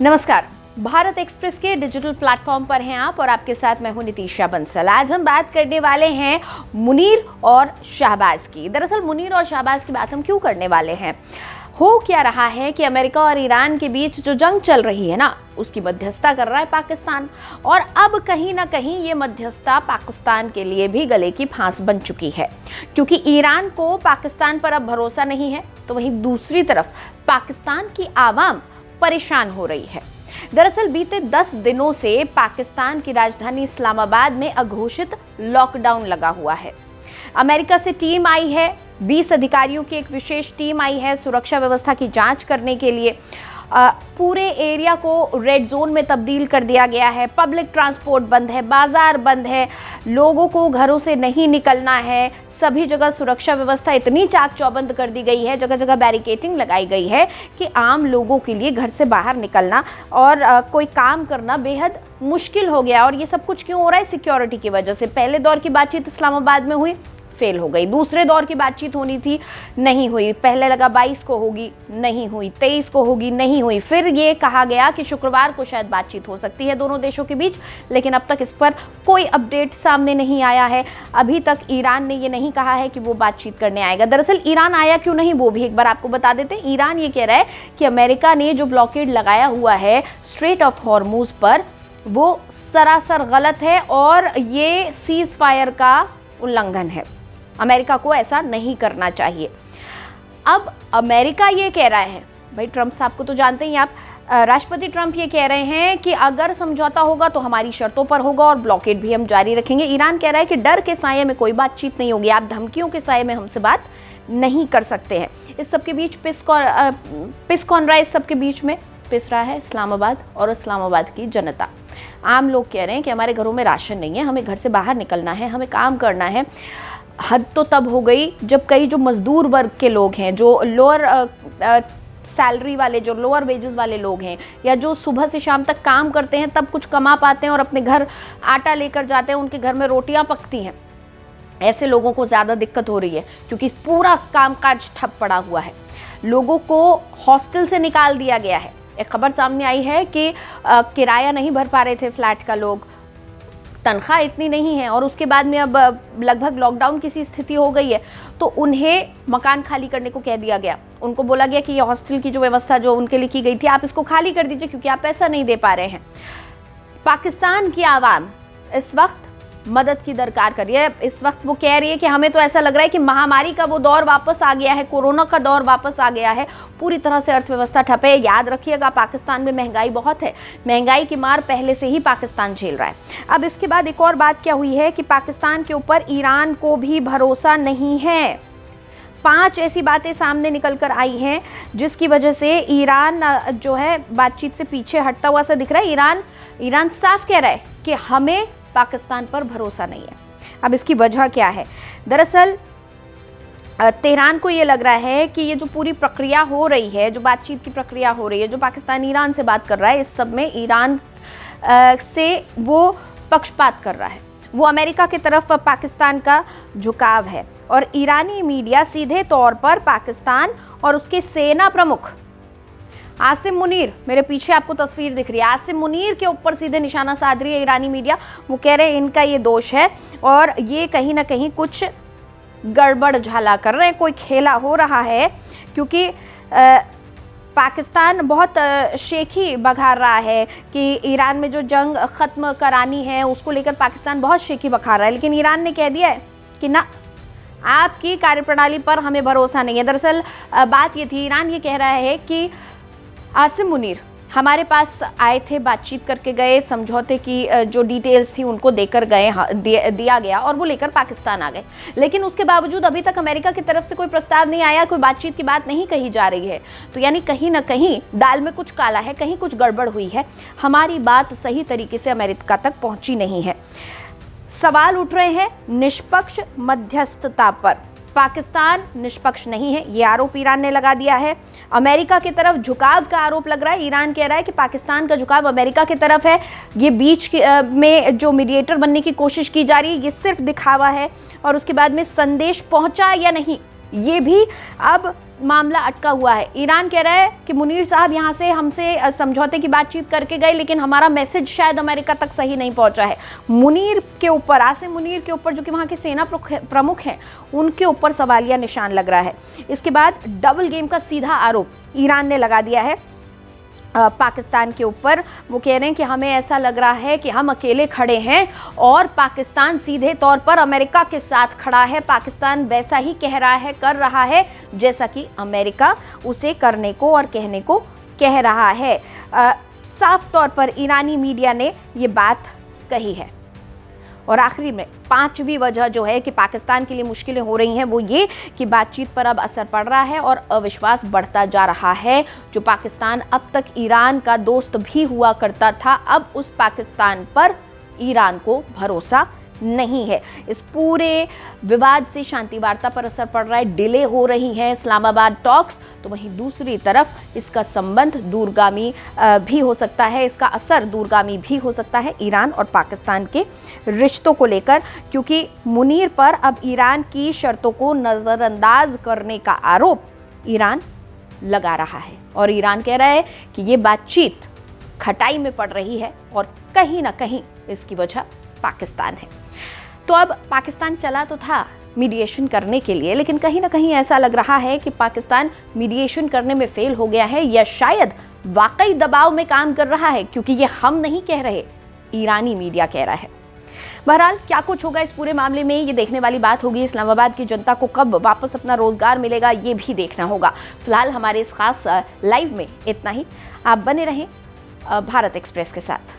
नमस्कार। भारत एक्सप्रेस के digital platform पर हैं आप और आपके साथ मैं हूं नितीशा बंसल। आज हम बात करने वाले हैं मुनीर और शहबाज की। दरअसल मुनीर और शहबाज की बात हम क्यों करने वाले हैं? हो क्या रहा है कि अमेरिका और ईरान के बीच जो जंग चल रही है ना, उसकी मध्यस्थता कर रहा है पाकिस्तान। और अब कहीं ना कहीं ये मध्यस्थता पाकिस्तान के लिए भी गले की फांस बन चुकी है, क्योंकि ईरान को पाकिस्तान पर अब भरोसा नहीं है, तो वहीं दूसरी तरफ पाकिस्तान की आवाम परेशान हो रही है। दरअसल बीते 10 दिनों से पाकिस्तान की राजधानी इस्लामाबाद में अघोषित लॉकडाउन लगा हुआ है। अमेरिका से टीम आई है, 20 अधिकारियों की एक विशेष टीम आई है सुरक्षा व्यवस्था की जांच करने के लिए। पूरे एरिया को रेड जोन में तब्दील कर दिया गया है। पब्लिक ट्रांसपोर्ट बंद है, बाजार बंद है, लोगों को घरों से नहीं निकलना है। सभी जगह सुरक्षा व्यवस्था इतनी चाक चौबंद कर दी गई है, जगह जगह बैरिकेटिंग लगाई गई है कि आम लोगों के लिए घर से बाहर निकलना और कोई काम करना बेहद मुश्किल हो गया। और ये सब कुछ क्यों हो रहा है? सिक्योरिटी की वजह से। पहले दौर की बातचीत इस्लामाबाद में हुई, फेल हो गई। दूसरे दौर की बातचीत होनी थी, नहीं हुई। पहले लगा 22 को होगी, नहीं हुई। 23 को होगी, नहीं हुई। फिर ये कहा गया कि शुक्रवार को शायद बातचीत हो सकती है दोनों देशों के बीच, लेकिन अब तक इस पर कोई अपडेट सामने नहीं आया है। अभी तक ईरान ने ये नहीं कहा है कि वो बातचीत करने आएगा। दरअसल ईरान आया क्यों नहीं, वो भी एक बार आपको बता देते हैं। ईरान ये कह रहा है कि अमेरिका ने जो ब्लॉकेड लगाया हुआ है स्ट्रेट ऑफ हॉर्मुज पर, वो सरासर गलत है और ये सीज फायर का उल्लंघन है। अमेरिका को ऐसा नहीं करना चाहिए। अब अमेरिका ये कह रहा है, भाई ट्रंप साहब को तो जानते ही आप, राष्ट्रपति ट्रंप ये कह रहे हैं कि अगर समझौता होगा तो हमारी शर्तों पर होगा और ब्लॉकेड भी हम जारी रखेंगे। ईरान कह रहा है कि डर के साये में कोई बातचीत नहीं होगी, आप धमकियों के साये में हमसे बात नहीं कर सकते हैं। इस सबके बीच पिस कौन रहा है? इस सबके बीच में पिस रहा है इस्लामाबाद और इस्लामाबाद की जनता। आम लोग कह रहे हैं कि हमारे घरों में राशन नहीं है, हमें घर से बाहर निकलना है, हमें काम करना है। हद तो तब हो गई जब कई जो मजदूर वर्ग के लोग हैं, जो लोअर सैलरी वाले, जो लोअर वेजेस वाले लोग हैं, या जो सुबह से शाम तक काम करते हैं, तब कुछ कमा पाते हैं और अपने घर आटा लेकर जाते हैं, उनके घर में रोटियां पकती हैं। ऐसे लोगों को ज़्यादा दिक्कत हो रही है, क्योंकि पूरा कामकाज ठप पड़ा हुआ है। लोगों को हॉस्टल से निकाल दिया गया है। एक खबर सामने आई है कि किराया नहीं भर पा रहे थे फ्लैट का लोग, तनख्वाह इतनी नहीं है, और उसके बाद में अब लगभग लॉकडाउन की सी स्थिति हो गई है, तो उन्हें मकान खाली करने को कह दिया गया। उनको बोला गया कि ये हॉस्टल की जो व्यवस्था जो उनके लिए की गई थी, आप इसको खाली कर दीजिए, क्योंकि आप पैसा नहीं दे पा रहे हैं। पाकिस्तान की आवाम इस वक्त मदद की दरकार कर रही है। इस वक्त वो कह रही है कि हमें तो ऐसा लग रहा है कि महामारी का वो दौर वापस आ गया है, कोरोना का दौर वापस आ गया है। पूरी तरह से अर्थव्यवस्था ठप है। याद रखिएगा, पाकिस्तान में महंगाई बहुत है। महंगाई की मार पहले से ही पाकिस्तान झेल रहा है। अब इसके बाद एक और बात क्या हुई है कि पाकिस्तान के ऊपर ईरान को भी भरोसा नहीं है। 5 ऐसी बातें सामने निकल कर आई हैं जिसकी वजह से ईरान जो है बातचीत से पीछे हटता हुआ सा दिख रहा है। ईरान साफ कह रहा है कि हमें पाकिस्तान पर भरोसा नहीं है। अब इसकी वजह क्या है? दरअसल तेहरान को ये लग रहा है कि ये जो पूरी प्रक्रिया हो रही है, जो बातचीत की प्रक्रिया हो रही है, जो पाकिस्तान ईरान से बात कर रहा है, इस सब में ईरान से वो पक्षपात कर रहा है। वो अमेरिका की तरफ पाकिस्तान का झुकाव है। और ईरानी मीडिया सीधे तौर पर पाकिस्तान और उसके सेना प्रमुख आसिम मुनीर, मेरे पीछे आपको तस्वीर दिख रही है, आसिम मुनीर के ऊपर सीधे निशाना साध रही है ईरानी मीडिया। वो कह रहे हैं इनका ये दोष है और ये कहीं ना कहीं कुछ गड़बड़ झाला कर रहे हैं, कोई खेला हो रहा है, क्योंकि पाकिस्तान बहुत शेखी बघार रहा है कि ईरान में जो जंग ख़त्म करानी है उसको लेकर पाकिस्तान बहुत शेखी बघार रहा है। लेकिन ईरान ने कह दिया है कि ना, आपकी कार्यप्रणाली पर हमें भरोसा नहीं है। दरअसल बात ये थी, ईरान ये कह रहा है कि आसिम मुनीर हमारे पास आए थे, बातचीत करके गए, समझौते की जो डिटेल्स थी उनको देकर गए, दिया गया और वो लेकर पाकिस्तान आ गए। लेकिन उसके बावजूद अभी तक अमेरिका की तरफ से कोई प्रस्ताव नहीं आया, कोई बातचीत की बात नहीं कही जा रही है। तो यानी कहीं ना कहीं दाल में कुछ काला है, कहीं कुछ गड़बड़ हुई है। हमारी बात सही तरीके से अमेरिका तक पहुंची नहीं है। सवाल उठ रहे हैं निष्पक्ष मध्यस्थता पर। पाकिस्तान निष्पक्ष नहीं है, ये आरोप ईरान ने लगा दिया है। अमेरिका की तरफ झुकाव का आरोप लग रहा है। ईरान कह रहा है कि पाकिस्तान का झुकाव अमेरिका की तरफ है। ये बीच में जो मीडिएटर बनने की कोशिश की जा रही है, ये सिर्फ दिखावा है। और उसके बाद में संदेश पहुंचा या नहीं, ये भी अब मामला अटका हुआ है। ईरान कह रहा है कि मुनीर साहब यहाँ से हमसे समझौते की बातचीत करके गए, लेकिन हमारा मैसेज शायद अमेरिका तक सही नहीं पहुंचा है। मुनीर के ऊपर, आसिम मुनीर के ऊपर, जो कि वहाँ के सेना प्रमुख हैं, उनके ऊपर सवालिया निशान लग रहा है। इसके बाद डबल गेम का सीधा आरोप ईरान ने लगा दिया है पाकिस्तान के ऊपर। वो कह रहे हैं कि हमें ऐसा लग रहा है कि हम अकेले खड़े हैं और पाकिस्तान सीधे तौर पर अमेरिका के साथ खड़ा है। पाकिस्तान वैसा ही कह रहा है, कर रहा है, जैसा कि अमेरिका उसे करने को और कहने को कह रहा है। साफ तौर पर ईरानी मीडिया ने ये बात कही है। और आखिरी में पांचवी वजह जो है कि पाकिस्तान के लिए मुश्किलें हो रही हैं, वो ये कि बातचीत पर अब असर पड़ रहा है और अविश्वास बढ़ता जा रहा है। जो पाकिस्तान अब तक ईरान का दोस्त भी हुआ करता था, अब उस पाकिस्तान पर ईरान को भरोसा नहीं है। इस पूरे विवाद से शांति वार्ता पर असर पड़ रहा है, डिले हो रही हैं इस्लामाबाद टॉक्स, तो वहीं दूसरी तरफ इसका संबंध दूरगामी भी हो सकता है, इसका असर दूरगामी भी हो सकता है ईरान और पाकिस्तान के रिश्तों को लेकर, क्योंकि मुनीर पर अब ईरान की शर्तों को नज़रअंदाज करने का आरोप ईरान लगा रहा है। और ईरान कह रहा है कि ये बातचीत खटाई में पड़ रही है और कहीं ना कहीं इसकी वजह पाकिस्तान है। तो अब पाकिस्तान चला तो था मीडिएशन करने के लिए, लेकिन कहीं ना कहीं ऐसा लग रहा है कि पाकिस्तान मीडिएशन करने में फेल हो गया है, या शायद वाकई दबाव में काम कर रहा है, क्योंकि ये हम नहीं कह रहे, ईरानी मीडिया कह रहा है। बहरहाल क्या कुछ होगा इस पूरे मामले में, ये देखने वाली बात होगी। इस्लामाबाद की जनता को कब वापस अपना रोजगार मिलेगा, ये भी देखना होगा। फिलहाल हमारे इस खास लाइव में इतना ही। आप बने रहें भारत एक्सप्रेस के साथ।